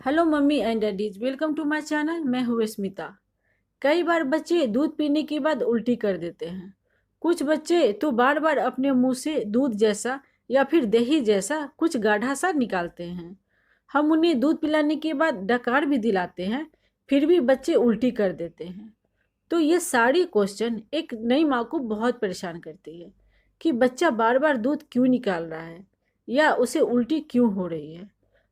Hello mummy and daddies, welcome to my channel. मैं हूँ स्मिता। कई बार बच्चे दूध पीने के बाद उल्टी कर देते हैं। कुछ बच्चे तो बार बार अपने मुंह से दूध जैसा या फिर दही जैसा कुछ गाढ़ा सा निकालते हैं। हम उन्हें दूध पिलाने के बाद डकार भी दिलाते हैं, फिर भी बच्चे उल्टी कर देते हैं। तो ये सारी क्वेश्चन एक नई माँ को बहुत परेशान करती है कि बच्चा बार बार दूध क्यों निकाल रहा है या उसे उल्टी क्यों हो रही है।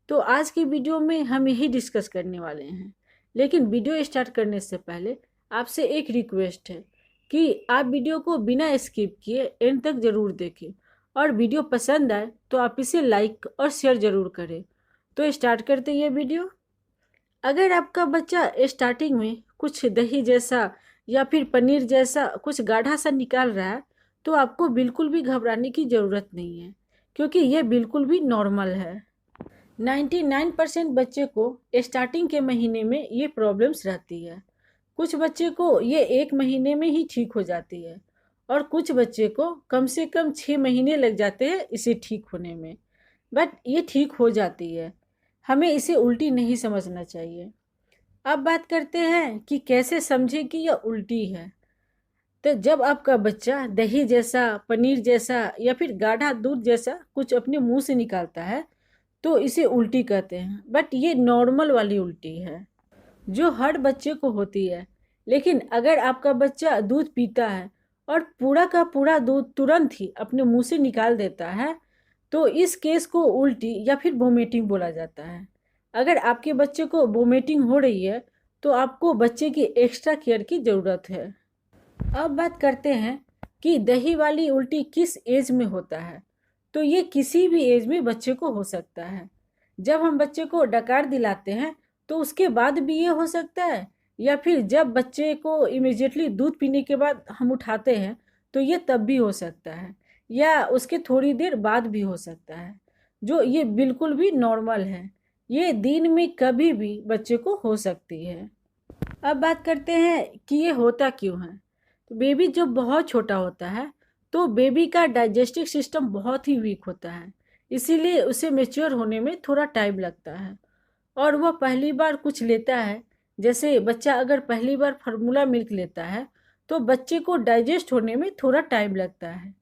तो आज की वीडियो में हम यही डिस्कस करने वाले हैं। लेकिन वीडियो स्टार्ट करने से पहले आपसे एक रिक्वेस्ट है कि आप वीडियो को बिना स्किप किए एंड तक ज़रूर देखें, और वीडियो पसंद आए तो आप इसे लाइक और शेयर ज़रूर करें। तो स्टार्ट करते हैं ये वीडियो। अगर आपका बच्चा स्टार्टिंग में कुछ दही जैसा या फिर पनीर जैसा कुछ गाढ़ा सा निकाल रहा है, तो आपको बिल्कुल भी घबराने की ज़रूरत नहीं है, क्योंकि यह बिल्कुल भी नॉर्मल है। 99% बच्चे को स्टार्टिंग के महीने में ये प्रॉब्लम्स रहती है। कुछ बच्चे को ये 1 महीने में ही ठीक हो जाती है, और कुछ बच्चे को कम से कम 6 महीने लग जाते हैं इसे ठीक होने में। बट ये ठीक हो जाती है। हमें इसे उल्टी नहीं समझना चाहिए। अब बात करते हैं कि कैसे समझे कि यह उल्टी है। तो जब आपका बच्चा दही जैसा, पनीर जैसा या फिर गाढ़ा दूध जैसा कुछ अपने मुंह से निकालता है, तो इसे उल्टी कहते हैं। बट ये नॉर्मल वाली उल्टी है जो हर बच्चे को होती है। लेकिन अगर आपका बच्चा दूध पीता है और पूरा का पूरा दूध तुरंत ही अपने मुंह से निकाल देता है, तो इस केस को उल्टी या फिर वोमिटिंग बोला जाता है। अगर आपके बच्चे को वोमिटिंग हो रही है, तो आपको बच्चे की एक्स्ट्रा केयर की ज़रूरत है। अब बात करते हैं कि दही वाली उल्टी किस एज में होता है। तो ये किसी भी एज में बच्चे को हो सकता है। जब हम बच्चे को डकार दिलाते हैं तो उसके बाद भी ये हो सकता है, या फिर जब बच्चे को इमिजिएटली दूध पीने के बाद हम उठाते हैं तो ये तब भी हो सकता है, या उसके थोड़ी देर बाद भी हो सकता है। जो ये बिल्कुल भी नॉर्मल है। ये दिन में कभी भी बच्चे को हो सकती है। अब बात करते हैं कि ये होता क्यों है। तो बेबी जब बहुत छोटा होता है तो बेबी का डाइजेस्टिव सिस्टम बहुत ही वीक होता है, इसीलिए उसे मेच्योर होने में थोड़ा टाइम लगता है। और वह पहली बार कुछ लेता है, जैसे बच्चा अगर पहली बार फार्मूला मिल्क लेता है तो बच्चे को डाइजेस्ट होने में थोड़ा टाइम लगता है।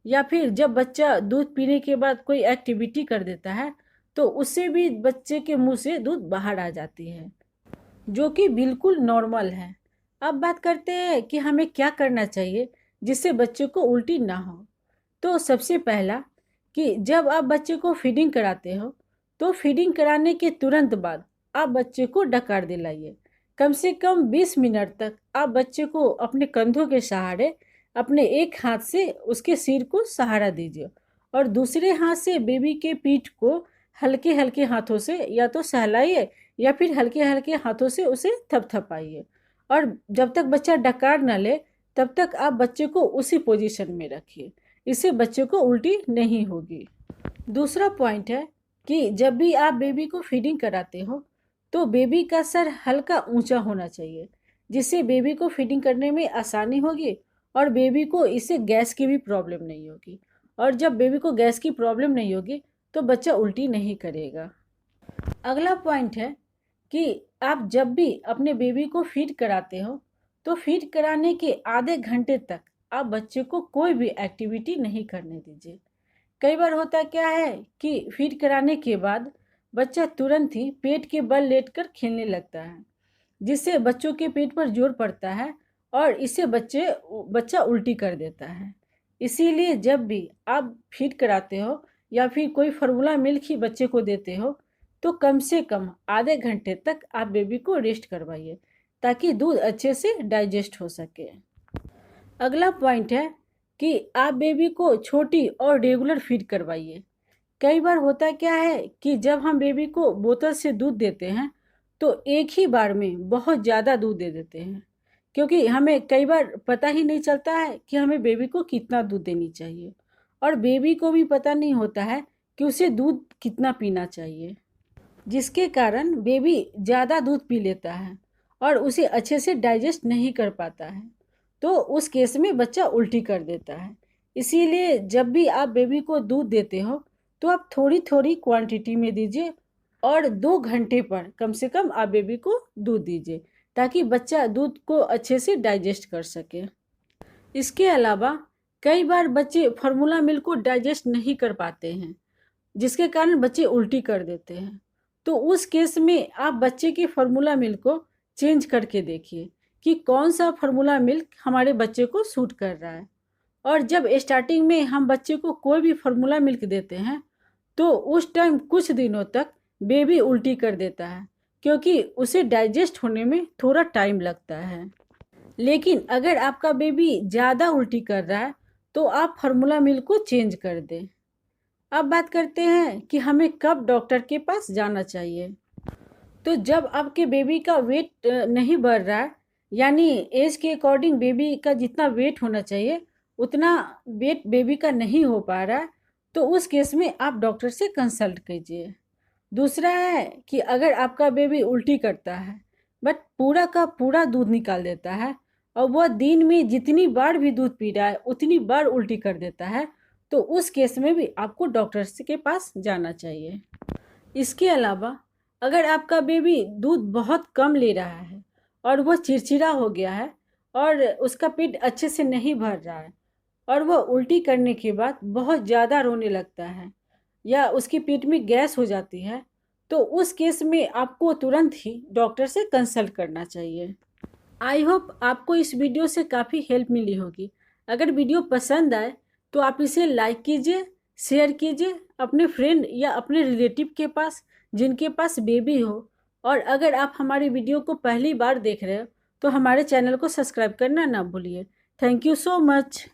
या फिर जब बच्चा दूध पीने के बाद कोई एक्टिविटी कर देता है तो उससे भी बच्चे के मुंह से दूध बाहर आ जाती है, जो कि बिल्कुल नॉर्मल है। अब बात करते हैं कि हमें क्या करना चाहिए जिससे बच्चे को उल्टी ना हो। तो सबसे पहला, कि जब आप बच्चे को फीडिंग कराते हो तो फीडिंग कराने के तुरंत बाद आप बच्चे को डकार दिलाइए। कम से कम 20 मिनट तक आप बच्चे को अपने कंधों के सहारे अपने एक हाथ से उसके सिर को सहारा दीजिए, और दूसरे हाथ से बेबी के पीठ को हल्के हल्के हाथों से या तो सहलाइए या फिर हल्के हल्के हाथों से उसे थपथपाइए। और जब तक बच्चा डकार न ले तब तक आप बच्चे को उसी पोजीशन में रखिए। इससे बच्चे को उल्टी नहीं होगी। दूसरा पॉइंट है कि जब भी आप बेबी को फीडिंग कराते हो तो बेबी का सर हल्का ऊंचा होना चाहिए, जिससे बेबी को फीडिंग करने में आसानी होगी और बेबी को इससे गैस की भी प्रॉब्लम नहीं होगी। और जब बेबी को गैस की प्रॉब्लम नहीं होगी तो बच्चा उल्टी नहीं करेगा। अगला पॉइंट है कि आप जब भी अपने बेबी को फीड कराते हो तो फीड कराने के आधे घंटे तक आप बच्चे को कोई भी एक्टिविटी नहीं करने दीजिए। कई बार होता क्या है कि फीड कराने के बाद बच्चा तुरंत ही पेट के बल लेटकर खेलने लगता है, जिससे बच्चों के पेट पर जोर पड़ता है और इससे बच्चा उल्टी कर देता है। इसीलिए जब भी आप फीड कराते हो या फिर कोई फार्मूला मिल्क ही बच्चे को देते हो तो कम से कम आधे घंटे तक आप बेबी को रेस्ट करवाइए, ताकि दूध अच्छे से डाइजेस्ट हो सके। अगला पॉइंट है कि आप बेबी को छोटी और रेगुलर फीड करवाइए। कई बार होता क्या है कि जब हम बेबी को बोतल से दूध देते हैं तो एक ही बार में बहुत ज़्यादा दूध दे देते हैं, क्योंकि हमें कई बार पता ही नहीं चलता है कि हमें बेबी को कितना दूध देनी चाहिए, और बेबी को भी पता नहीं होता है कि उसे दूध कितना पीना चाहिए, जिसके कारण बेबी ज़्यादा दूध पी लेता है और उसे अच्छे से डाइजेस्ट नहीं कर पाता है। तो उस केस में बच्चा उल्टी कर देता है। इसीलिए जब भी आप बेबी को दूध देते हो तो आप थोड़ी थोड़ी क्वांटिटी में दीजिए, और 2 घंटे पर कम से कम आप बेबी को दूध दीजिए, ताकि बच्चा दूध को अच्छे से डाइजेस्ट कर सके। इसके अलावा कई बार बच्चे फार्मूला मिल्क को डाइजेस्ट नहीं कर पाते हैं, जिसके कारण बच्चे उल्टी कर देते हैं। तो उस केस में आप बच्चे के फार्मूला मिल्क को चेंज करके देखिए कि कौन सा फार्मूला मिल्क हमारे बच्चे को सूट कर रहा है। और जब स्टार्टिंग में हम बच्चे को कोई भी फार्मूला मिल्क देते हैं तो उस टाइम कुछ दिनों तक बेबी उल्टी कर देता है, क्योंकि उसे डाइजेस्ट होने में थोड़ा टाइम लगता है। लेकिन अगर आपका बेबी ज़्यादा उल्टी कर रहा है तो आप फार्मूला मिल्क को चेंज कर दें। अब बात करते हैं कि हमें कब डॉक्टर के पास जाना चाहिए। तो जब आपके बेबी का वेट नहीं बढ़ रहा है, यानी एज के अकॉर्डिंग बेबी का जितना वेट होना चाहिए उतना वेट बेबी का नहीं हो पा रहा है, तो उस केस में आप डॉक्टर से कंसल्ट कीजिए। दूसरा है कि अगर आपका बेबी उल्टी करता है बट पूरा का पूरा दूध निकाल देता है और वह दिन में जितनी बार भी दूध पी रहा है उतनी बार उल्टी कर देता है, तो उस केस में भी आपको डॉक्टर के पास जाना चाहिए। इसके अलावा अगर आपका बेबी दूध बहुत कम ले रहा है और वह चिड़चिड़ा हो गया है और उसका पेट अच्छे से नहीं भर रहा है और वह उल्टी करने के बाद बहुत ज़्यादा रोने लगता है या उसके पेट में गैस हो जाती है, तो उस केस में आपको तुरंत ही डॉक्टर से कंसल्ट करना चाहिए। आई होप आपको इस वीडियो से काफ़ी हेल्प मिली होगी। अगर वीडियो पसंद आए तो आप इसे लाइक कीजिए, शेयर कीजिए अपने फ्रेंड या अपने रिलेटिव के पास जिनके पास बेबी हो। और अगर आप हमारी वीडियो को पहली बार देख रहे हो तो हमारे चैनल को सब्सक्राइब करना ना भूलिए। Thank you so much.